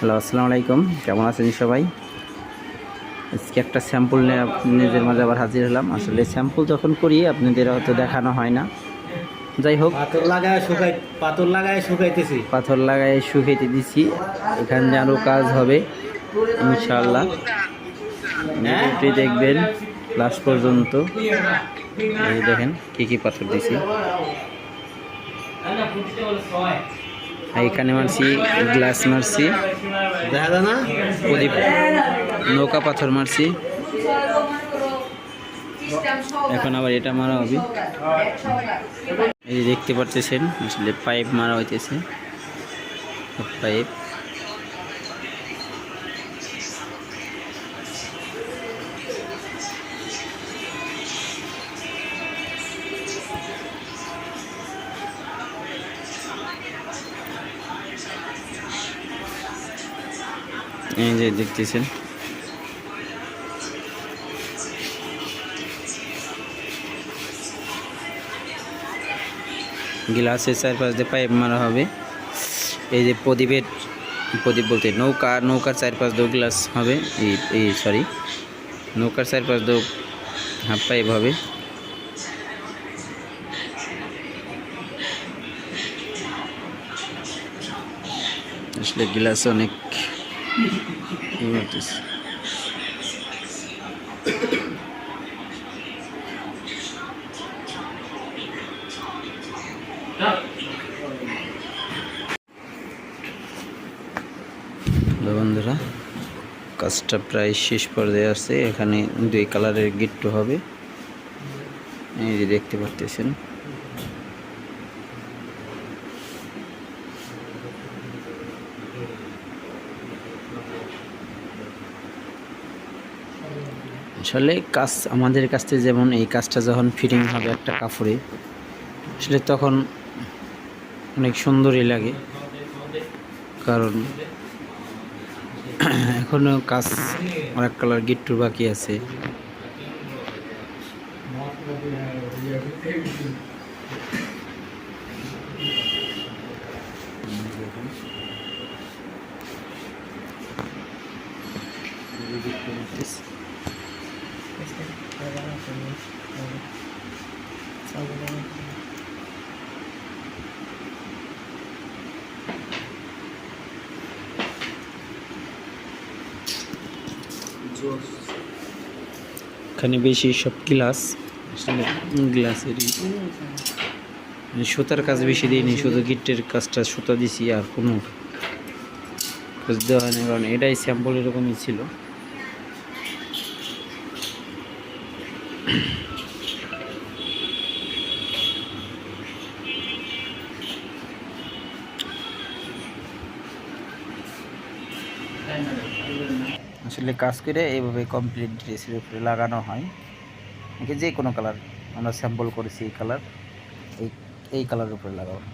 Hello, আসসালামু আলাইকুম। কেমন আছেন সবাই? আজকে একটা স্যাম্পল নিয়ে আপনাদের মাঝে আবার হাজির হলাম। আসলে স্যাম্পল যখন করি আপনাদের হয়তো দেখানো হয় না। যাই হোক, পাথর লাগায় শুকাইতে দিছি। এখানে আরও কাজ হবে ইনশাআল্লাহ। ভিডিওটি দেখবেন লাস্ট পর্যন্ত। এই দেখেন কি পাথর দিছি। এখানে মারছি গ্লাস, মারছি প্রদীপ, নৌকা পাথর মারছি। এখন আবার এটা মারা হবে। এই যে দেখতে পাচ্ছেন আসলে পাইপ মারা হইতেছে, পাইপ। এই যে দেখতেছেন গ্লাসের চারপাশ দিয়ে পাইপ মারা হবে। এই যে প্রদীপ বলতে নৌকার চারপাশ দিয়ে গ্লাস হবে। সরি, নৌকার চারপাশ দিয়ে হাফ পাইপ হবে। আসলে গ্লাস অনেক বন্ধুরা, কাজটা প্রায় শেষ পর্যায়ে আছে। এখানে 2 কালারের গিট্টু হবে, এই যে দেখতে পাচ্ছেন। আসলে কাজ আমাদের কাছ থেকে যেমন এই কাজটা যখন ফিটিং হবে একটা কাপড়ে, আসলে তখন অনেক সুন্দরই লাগে। কারণ এখনো কাজ অনেক কালার গিট্টু বাকি আছে। এখানে বেশি সব গ্লাসেরই সুতার কাজ বেশি দিইনি, শুধু গিট্টের কাজটা সুতা দিছি, আর কোনো কাজ দেওয়া হয়নি। কারণ এটাই স্যাম্পল এরকমই ছিল। আসলে কাজ করে এইভাবে কমপ্লিট ড্রেসের উপরে লাগানো হয়। যে কোনো কালার আমরা স্যাম্পল করেছি, এই কালার, এই কালারের উপরে লাগানো।